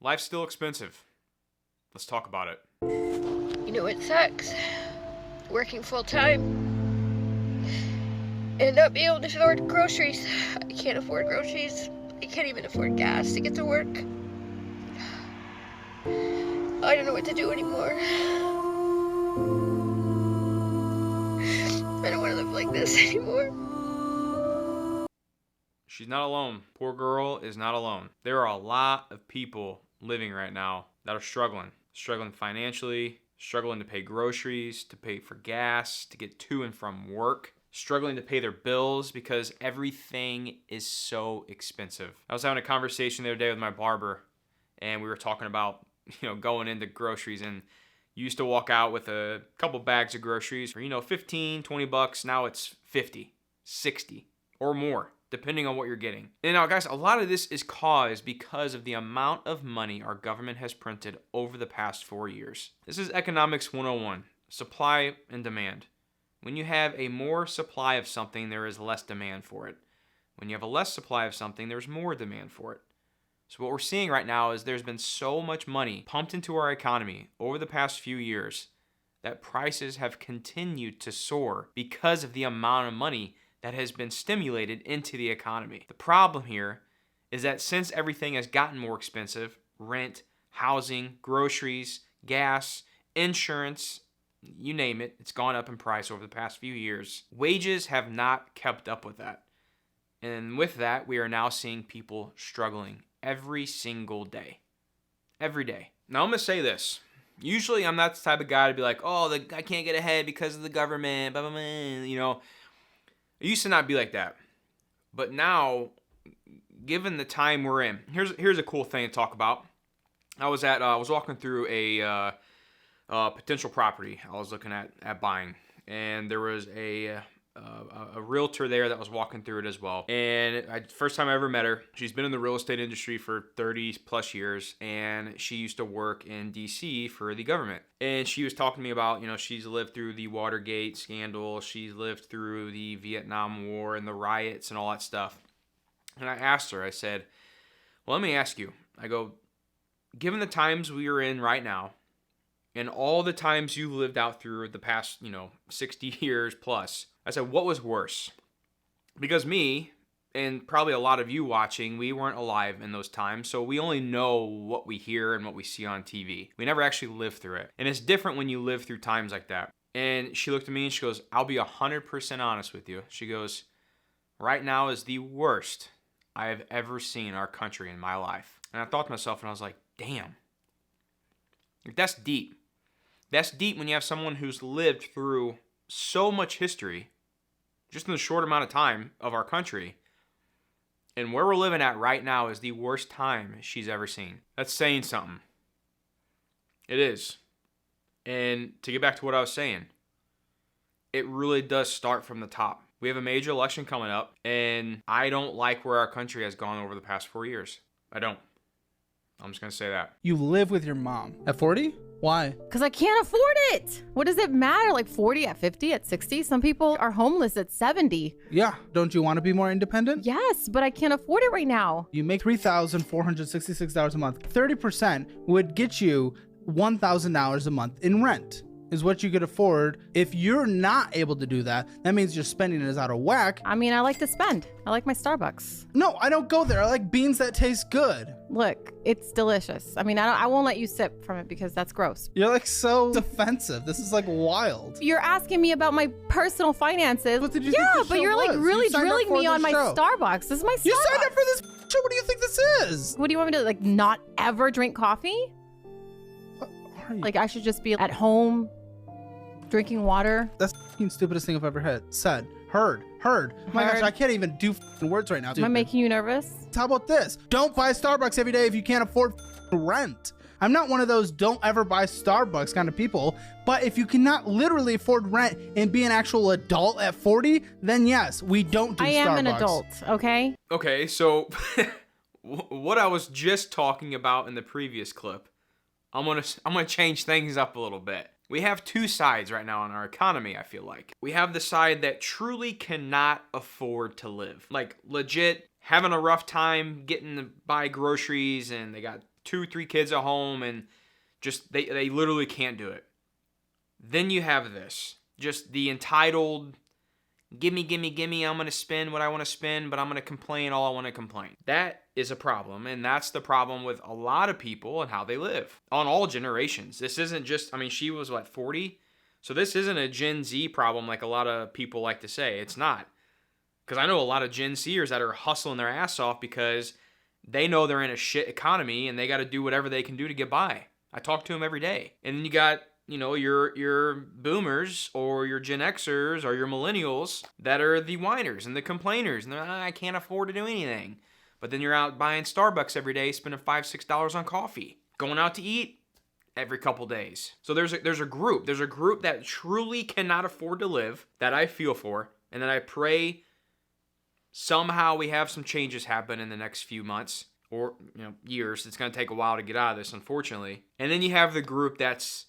life's still expensive. Let's talk about it. You know, it sucks. Working full time and not being able to afford groceries. I can't afford groceries. I can't even afford gas to get to work. I don't know what to do anymore. I don't want to live like this anymore. She's not alone. Poor girl is not alone. There are a lot of people living right now that are struggling financially, struggling to pay groceries, to pay for gas, to get to and from work, struggling to pay their bills because everything is so expensive. I was having a conversation the other day with my barber, and we were talking about, going into groceries, and you used to walk out with a couple bags of groceries for, 15, 20 bucks. Now it's 50, 60 or more, depending on what you're getting. And now, guys, a lot of this is caused because of the amount of money our government has printed over the past 4 years. This is Economics 101, supply and demand. When you have a more supply of something, there is less demand for it. When you have a less supply of something, there's more demand for it. So what we're seeing right now is there's been so much money pumped into our economy over the past few years that prices have continued to soar because of the amount of money that has been stimulated into the economy. The problem here is that since everything has gotten more expensive, rent, housing, groceries, gas, insurance, you name it, it's gone up in price over the past few years. Wages have not kept up with that. And with that, we are now seeing people struggling every single day. Every day. Now, I'm going to say this. Usually, I'm not the type of guy to be like, I can't get ahead because of the government, blah, blah, blah. I used to not be like that. But now, given the time we're in, here's a cool thing to talk about. I was walking through a potential property I was looking at buying, and there was a realtor there that was walking through it as well. And first time I ever met her. She's been in the real estate industry for 30 plus years, and she used to work in DC for the government. And she was talking to me about, she's lived through the Watergate scandal, she's lived through the Vietnam War and the riots and all that stuff. And I asked her, I said, well, let me ask you. I go, given the times we are in right now, and all the times you lived out through the past, 60 years plus, I said, what was worse? Because me, and probably a lot of you watching, we weren't alive in those times, so we only know what we hear and what we see on TV. We never actually lived through it. And it's different when you live through times like that. And she looked at me and she goes, I'll be 100% honest with you. She goes, right now is the worst I have ever seen our country in my life. And I thought to myself, and I was like, damn. That's deep. That's deep when you have someone who's lived through so much history just in the short amount of time of our country. And where we're living at right now is the worst time she's ever seen. That's saying something. It is. And to get back to what I was saying, it really does start from the top. We have a major election coming up, and I don't like where our country has gone over the past 4 years. I don't. I'm just going to say that. You live with your mom. At 40? Why? Because I can't afford it. What does it matter? Like 40, at 50, at 60? Some people are homeless at 70. Yeah. Don't you want to be more independent? Yes, but I can't afford it right now. You make $3,466 a month. 30% would get you $1,000 a month in rent. Is what you could afford. If you're not able to do that, that means your spending is out of whack. I mean, I like to spend. I like my Starbucks. No, I don't go there. I like beans that taste good. Look, it's delicious. I mean, I won't let you sip from it because that's gross. You're like so defensive. This is like wild. You're asking me about my personal finances. What did you think the but show you're like was? really You signed up drilling for me on this my show. Starbucks. This is my Starbucks. You signed up for this show. What do you think this is? What do you want me to like not ever drink coffee? What are you? Like I should just be at home drinking water? That's the f***ing stupidest thing I've ever said. Heard. Oh my gosh, Heard. I can't even do f***ing words right now. Am I making you nervous? How about this? Don't buy Starbucks every day if you can't afford f***ing rent. I'm not one of those don't ever buy Starbucks kind of people, but if you cannot literally afford rent and be an actual adult at 40, then yes, we don't do Starbucks. I am an adult, okay? Okay, so what I was just talking about in the previous clip, I'm gonna change things up a little bit. We have two sides right now in our economy, I feel like. We have the side that truly cannot afford to live. Like, legit, having a rough time getting to buy groceries, and they got 2, 3 kids at home and just they literally can't do it. Then you have this, just the entitled, gimme, I'm going to spend what I want to spend, but I'm going to complain all I want to complain. That is a problem, and that's the problem with a lot of people and how they live on all generations. This isn't just, I mean, she was, 40? So this isn't a Gen Z problem like a lot of people like to say. It's not. Because I know a lot of Gen Zers that are hustling their ass off because they know they're in a shit economy and they got to do whatever they can do to get by. I talk to them every day. And then you got, your boomers or your Gen Xers or your millennials that are the whiners and the complainers. And they're like, I can't afford to do anything. But then you're out buying Starbucks every day, spending $5, $6 on coffee. Going out to eat every couple days. So there's a group. There's a group that truly cannot afford to live that I feel for. And that I pray somehow we have some changes happen in the next few months or years. It's going to take a while to get out of this, unfortunately. And then you have the group that's,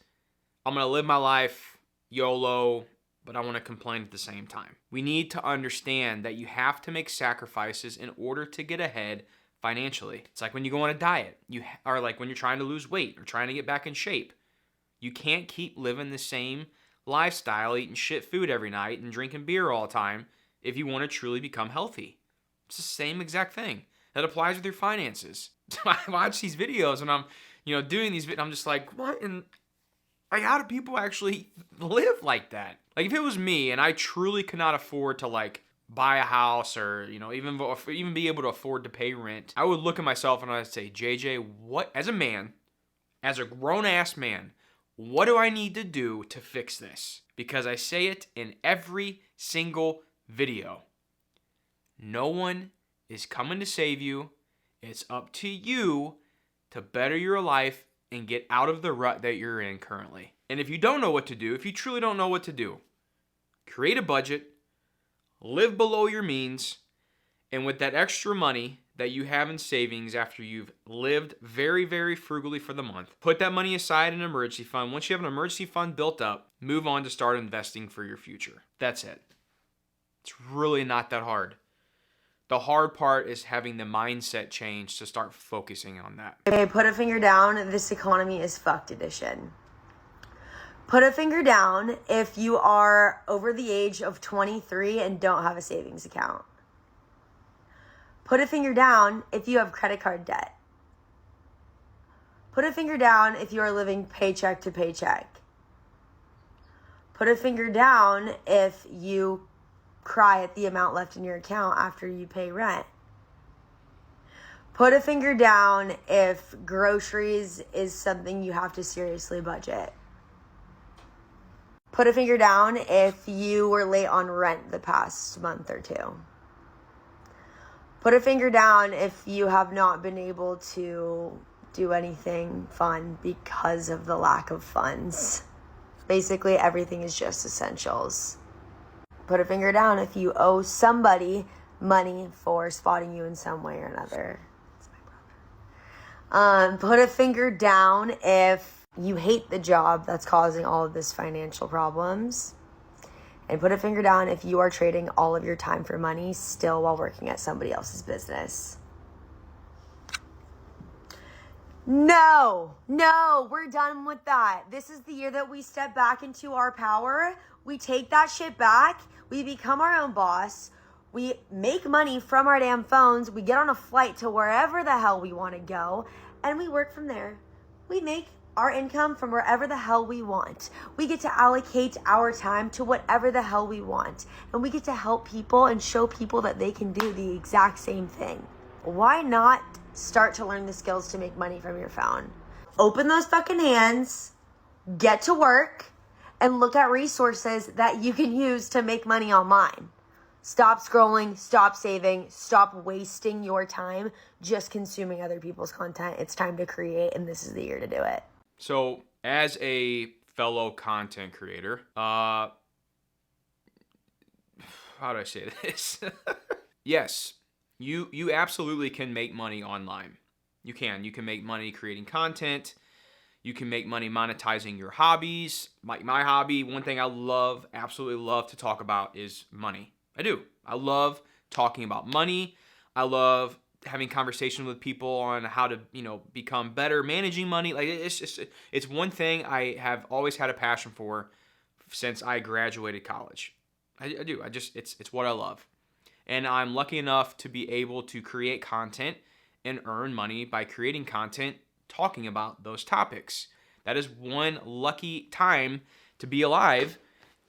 I'm going to live my life, YOLO, but I want to complain at the same time. We need to understand that you have to make sacrifices in order to get ahead financially. It's like when you go on a diet, or like when you're trying to lose weight or trying to get back in shape. You can't keep living the same lifestyle, eating shit food every night and drinking beer all the time if you want to truly become healthy. It's the same exact thing. That applies with your finances. I watch these videos and I'm, doing these videos. I'm just like, what? And how do people actually live like that? Like if it was me and I truly could not afford to buy a house or, even be able to afford to pay rent, I would look at myself and I'd say, JJ, what, as a man, as a grown ass man, what do I need to do to fix this? Because I say it in every single video. No one is coming to save you. It's up to you to better your life and get out of the rut that you're in currently. And if you don't know what to do, if you truly don't know what to do, create a budget, live below your means, and with that extra money that you have in savings after you've lived very, very frugally for the month, put that money aside in an emergency fund. Once you have an emergency fund built up, move on to start investing for your future. That's it. It's really not that hard. The hard part is having the mindset change to start focusing on that. Okay, put a finger down. This economy is fucked edition. Put a finger down if you are over the age of 23 and don't have a savings account. Put a finger down if you have credit card debt. Put a finger down if you are living paycheck to paycheck. Put a finger down if you cry at the amount left in your account after you pay rent. Put a finger down if groceries is something you have to seriously budget. Put a finger down if you were late on rent the past month or two. Put a finger down if you have not been able to do anything fun because of the lack of funds. Basically, everything is just essentials. Put a finger down if you owe somebody money for spotting you in some way or another. That's my brother. Put a finger down if you hate the job that's causing all of this financial problems. And put a finger down if you are trading all of your time for money still while working at somebody else's business. No, we're done with that. This is the year that we step back into our power. We take that shit back. We become our own boss. We make money from our damn phones. We get on a flight to wherever the hell we want to go. And we work from there. We make our income from wherever the hell we want. We get to allocate our time to whatever the hell we want. And we get to help people and show people that they can do the exact same thing. Why not start to learn the skills to make money from your phone? Open those fucking hands, get to work, and look at resources that you can use to make money online. Stop scrolling, stop saving, stop wasting your time just consuming other people's content. It's time to create, and this is the year to do it. So, as a fellow content creator, how do I say this? Yes, you absolutely can make money online. You can make money creating content. You can make money monetizing your hobbies. My hobby, one thing I absolutely love to talk about is money. I do. I love talking about money. I love having conversations with people on how to, become better managing money. Like it's one thing I have always had a passion for since I graduated college. I do. It's what I love. And I'm lucky enough to be able to create content and earn money by creating content talking about those topics. That is one lucky time to be alive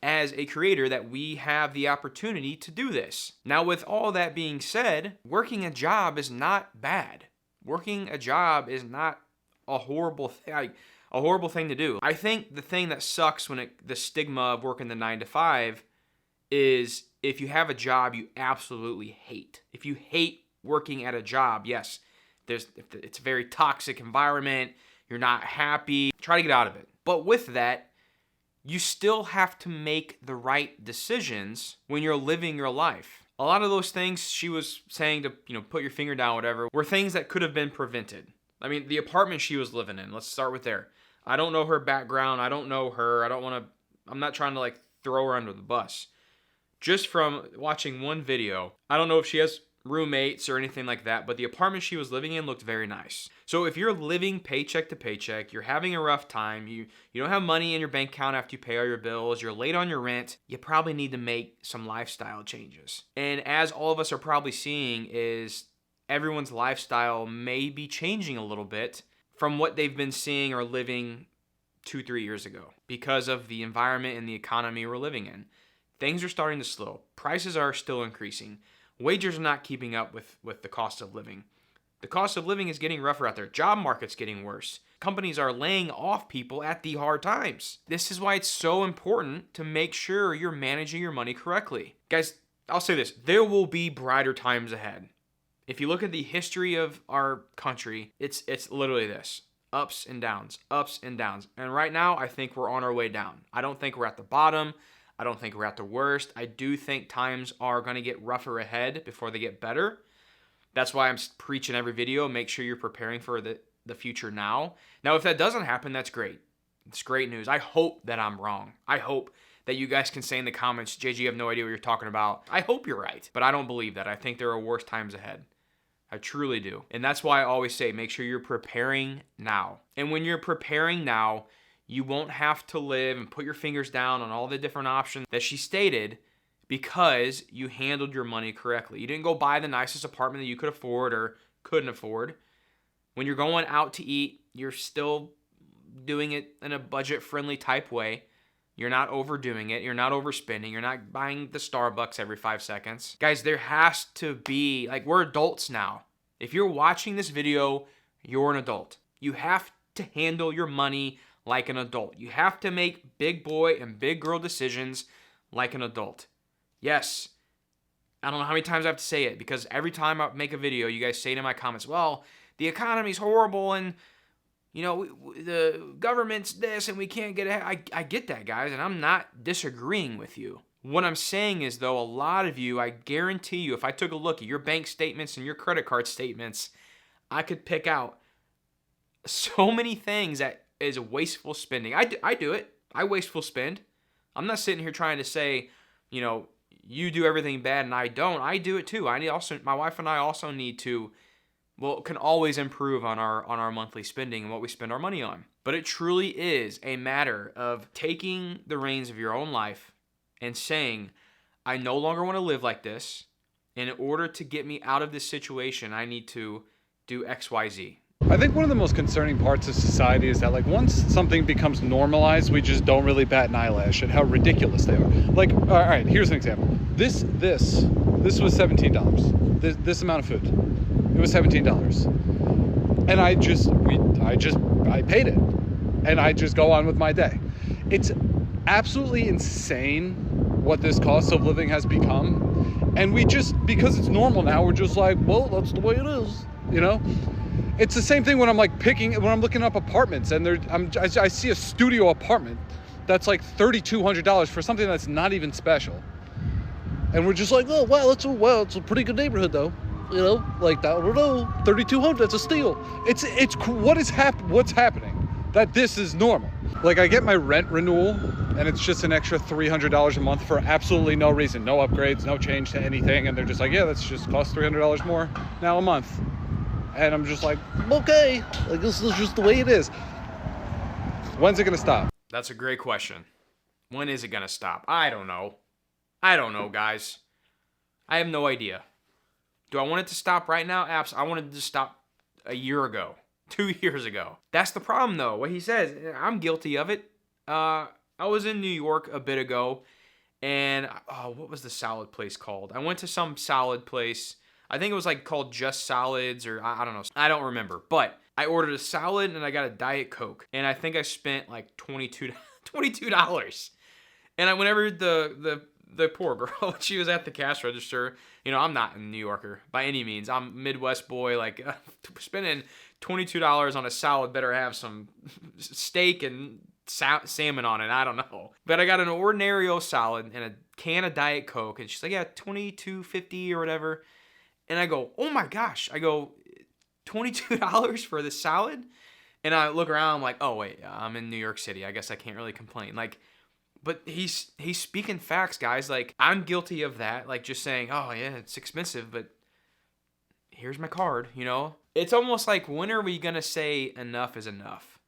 as a creator, that we have the opportunity to do this. Now, with all that being said, working a job is not bad. Working a job is not a horrible thing to do. I think the thing that sucks the stigma of working the 9 to 5 is if you have a job you absolutely hate. If you hate working at a job, yes, it's a very toxic environment, you're not happy, try to get out of it. But with that, you still have to make the right decisions when you're living your life. A lot of those things she was saying to, put your finger down, whatever, were things that could have been prevented. I mean, the apartment she was living in, let's start with there. I don't know her background. I don't know her. I'm not trying to throw her under the bus. Just from watching one video, I don't know if she has roommates or anything like that, but the apartment she was living in looked very nice. So if you're living paycheck to paycheck, you're having a rough time, you don't have money in your bank account after you pay all your bills, you're late on your rent, you probably need to make some lifestyle changes. And as all of us are probably seeing, is everyone's lifestyle may be changing a little bit from what they've been seeing or living 2-3 years ago because of the environment and the economy we're living in. Things are starting to slow. Prices are still increasing. Wages are not keeping up with the cost of living. The cost of living is getting rougher out there. Job market's getting worse. Companies are laying off people at the hard times. This is why it's so important to make sure you're managing your money correctly. Guys, I'll say this. There will be brighter times ahead. If you look at the history of our country, it's literally this. Ups and downs, ups and downs. And right now, I think we're on our way down. I don't think we're at the bottom. I don't think we're at the worst. I do think times are going to get rougher ahead before they get better. That's why I'm preaching every video. Make sure you're preparing for the future now. Now, if that doesn't happen, that's great. It's great news. I hope that I'm wrong. I hope that you guys can say in the comments, JG, you have no idea what you're talking about. I hope you're right, but I don't believe that. I think there are worse times ahead. I truly do. And that's why I always say, make sure you're preparing now. And when you're preparing now, you won't have to live and put your fingers down on all the different options that she stated because you handled your money correctly. You didn't go buy the nicest apartment that you could afford or couldn't afford. When you're going out to eat, you're still doing it in a budget-friendly type way. You're not overdoing it. You're not overspending. You're not buying the Starbucks every 5 seconds. Guys, there has to be, we're adults now. If you're watching this video, you're an adult. You have to handle your money like an adult. You have to make big boy and big girl decisions like an adult. Yes, I don't know how many times I have to say it, because every time I make a video, you guys say in my comments, well, the economy's horrible and, the government's this and we can't get ahead. I get that, guys, and I'm not disagreeing with you. What I'm saying is, though, a lot of you, I guarantee you, if I took a look at your bank statements and your credit card statements, I could pick out so many things that is wasteful spending. I do it. I wasteful spend. I'm not sitting here trying to say, you do everything bad and I don't. I do it too. My wife and I also need to, can always improve on our monthly spending and what we spend our money on. But it truly is a matter of taking the reins of your own life and saying, I no longer want to live like this. And in order to get me out of this situation, I need to do X, Y, Z. I think one of the most concerning parts of society is that once something becomes normalized, we just don't really bat an eyelash at how ridiculous they are. All right, here's an example. This was $17. This amount of food, it was $17, and I paid it, and I just go on with my day. It's absolutely insane what this cost of living has become, and we just, because it's normal now, we're just well, that's the way it is, It's the same thing when I'm when I'm looking up apartments and I see a studio apartment that's $3,200 for something that's not even special. And we're just oh, wow, it's a pretty good neighborhood though. I don't know, $3,200, that's a steal. It's what's happening that this is normal. I get my rent renewal and it's just an extra $300 a month for absolutely no reason, no upgrades, no change to anything, and they're just like, yeah, that's just cost $300 more now a month. And I'm just like, okay, like this is just the way it is. When's it gonna stop? That's a great question. When is it going to stop? I don't know. I don't know, guys. I have no idea. Do I want it to stop right now? I wanted it to stop a year ago, 2 years ago. That's the problem, though. What he says, I'm guilty of it. I was in New York a bit ago, and what was the salad place called? I went to some salad place. I think it was like called Just Salads, or I don't know. I don't remember. But I ordered a salad and I got a Diet Coke, and I think I spent like $22. And whenever the poor girl, she was at the cash register, you know, I'm not a New Yorker by any means. I'm a Midwest boy. Like, spending $22 on a salad better have some steak and salmon on it. I don't know. But I got an ordinary salad and a can of Diet Coke. And she's like, yeah, $22.50 or whatever. And I go, oh my gosh. I go, $22 for the salad? And I look around, I'm like, oh wait, I'm in New York City. I guess I can't really complain. Like, but he's speaking facts, guys. Like, I'm guilty of that. Like, just saying, oh yeah, it's expensive, but here's my card, you know? It's almost like, when are we gonna say enough is enough?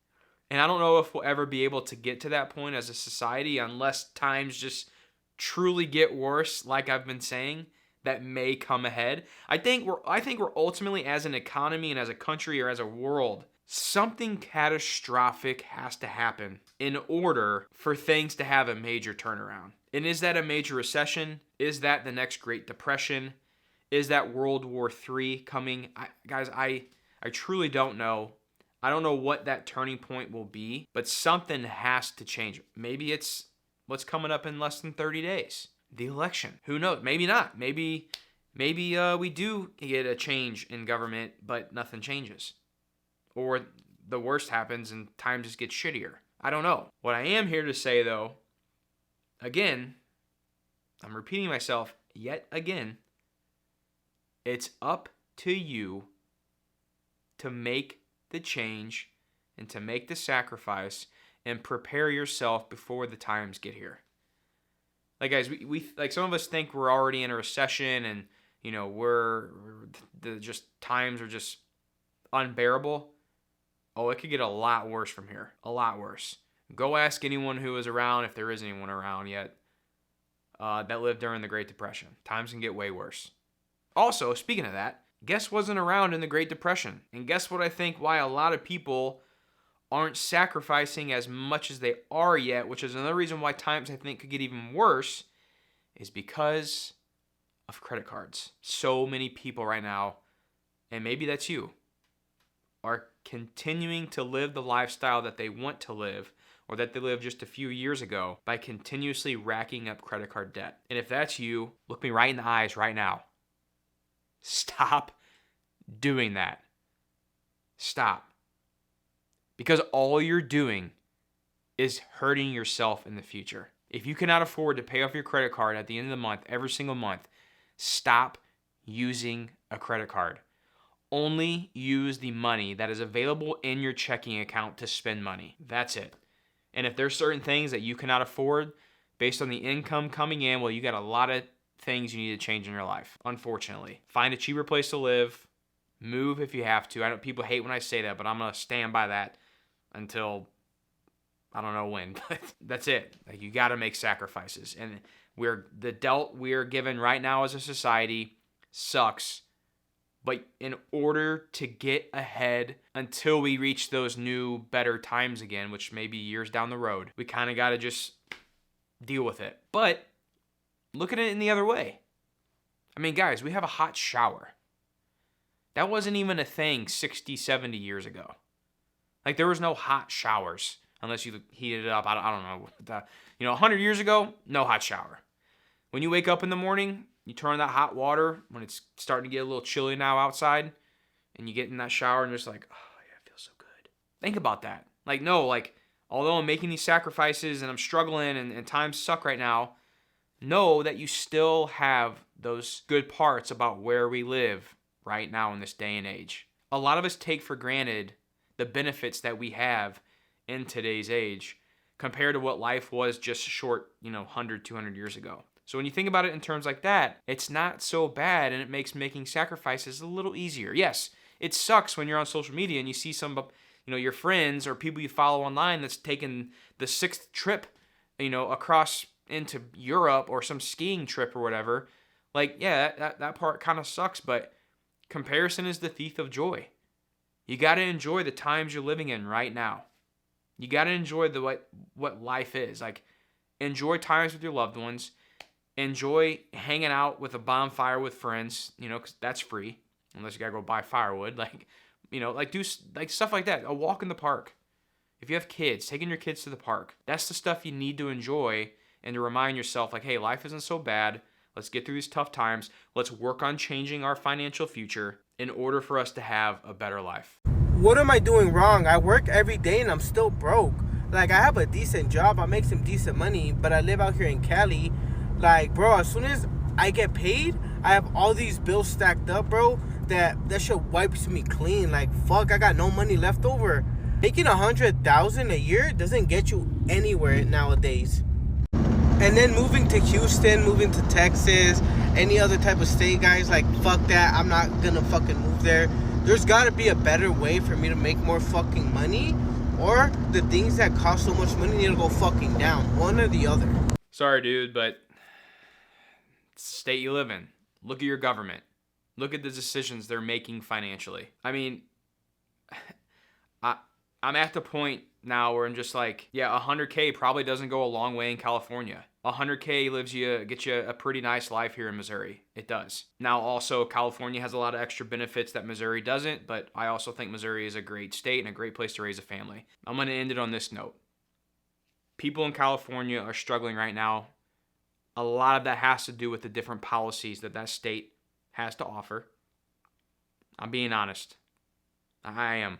And I don't know if we'll ever be able to get to that point as a society unless times just truly get worse, like I've been saying. That may come ahead. I think we're ultimately, as an economy and as a country or as a world, something catastrophic has to happen in order for things to have a major turnaround. And is that a major recession? Is that the next Great Depression? Is that World War III coming? Guys, I truly don't know. I don't know what that turning point will be, but something has to change. Maybe it's what's coming up in less than 30 days. The election. Who knows? Maybe not. Maybe we do get a change in government, but nothing changes. Or the worst happens and time just gets shittier. I don't know. What I am here to say, though, again, I'm repeating myself yet again, it's up to you to make the change and to make the sacrifice and prepare yourself before the times get here. Like, guys, we like, some of us think we're already in a recession and, you know, just times are just unbearable. Oh, it could get a lot worse from here. A lot worse. Go ask anyone who is around, if there is anyone around yet, that lived during the Great Depression. Times can get way worse. Also, speaking of that, guess wasn't around in the Great Depression? And guess what I think why a lot of people aren't sacrificing as much as they are yet, which is another reason why times I think could get even worse, is because of credit cards. So many people right now, and maybe that's you, are continuing to live the lifestyle that they want to live or that they lived just a few years ago by continuously racking up credit card debt. And if that's you, look me right in the eyes right now. Stop doing that. Stop. Because all you're doing is hurting yourself in the future. If you cannot afford to pay off your credit card at the end of the month, every single month, stop using a credit card. Only use the money that is available in your checking account to spend money. That's it. And if there's certain things that you cannot afford based on the income coming in, well, you got a lot of things you need to change in your life, unfortunately. Find a cheaper place to live. Move if you have to. I know people hate when I say that, but I'm going to stand by that until I don't know when. But that's it. Like, you got to make sacrifices. And the dealt we're given right now as a society sucks. But in order to get ahead until we reach those new, better times again, which may be years down the road, we kind of got to just deal with it. But look at it in the other way. I mean, guys, we have a hot shower. That wasn't even a thing 60, 70 years ago. Like, there was no hot showers unless you heated it up. I don't know. 100 years ago, no hot shower. When you wake up in the morning, you turn on that hot water when it's starting to get a little chilly now outside, and you get in that shower and just like, oh yeah, it feels so good. Think about that. Although I'm making these sacrifices and I'm struggling and times suck right now, know that you still have those good parts about where we live right now in this day and age. A lot of us take for granted the benefits that we have in today's age compared to what life was just short, 100, 200 years ago. So when you think about it in terms like that, it's not so bad, and it makes making sacrifices a little easier. Yes, it sucks when you're on social media and you see some, your friends or people you follow online that's taken the 6th trip, across into Europe, or some skiing trip or whatever. Like, yeah, that part kind of sucks, but comparison is the thief of joy. You got to enjoy the times you're living in right now. You got to enjoy what life is. Like, enjoy times with your loved ones. Enjoy hanging out with a bonfire with friends, because that's free, unless you got to go buy firewood. Do stuff like that. A walk in the park. If you have kids, taking your kids to the park. That's the stuff you need to enjoy, and to remind yourself, like, hey, life isn't so bad. Let's get through these tough times. Let's work on changing our financial future in order for us to have a better life. What am I doing wrong? I work every day and I'm still broke. Like, I have a decent job. I make some decent money, but I live out here in Cali. Like, bro, as soon as I get paid, I have all these bills stacked up, bro, that shit wipes me clean. Like, fuck, I got no money left over. Making $100,000 a year doesn't get you anywhere nowadays. And then moving to Houston, moving to Texas, any other type of state, guys, like, fuck that. I'm not gonna fucking move there. There's gotta be a better way for me to make more fucking money, or the things that cost so much money need to go fucking down. One or the other. Sorry, dude, but it's the state you live in. Look at your government. Look at the decisions they're making financially. I mean, I'm at the point now where I'm just like, yeah, 100K probably doesn't go a long way in California. 100K gets you a pretty nice life here in Missouri. It does. Now, also, California has a lot of extra benefits that Missouri doesn't, but I also think Missouri is a great state and a great place to raise a family. I'm going to end it on this note. People in California are struggling right now. A lot of that has to do with the different policies that state has to offer. I'm being honest. I am.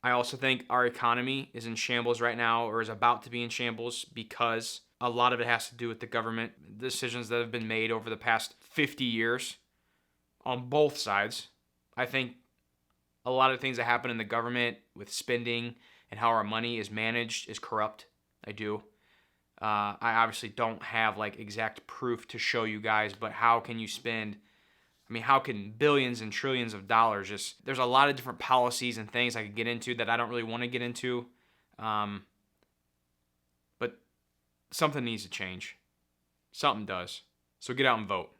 I also think our economy is in shambles right now, or is about to be in shambles, because a lot of it has to do with the government decisions that have been made over the past 50 years on both sides. I think a lot of things that happen in the government with spending and how our money is managed is corrupt. I do. I obviously don't have exact proof to show you guys, but how can you spend, how can billions and trillions of dollars there's a lot of different policies and things I could get into that I don't really want to get into. But something needs to change. Something does. So get out and vote.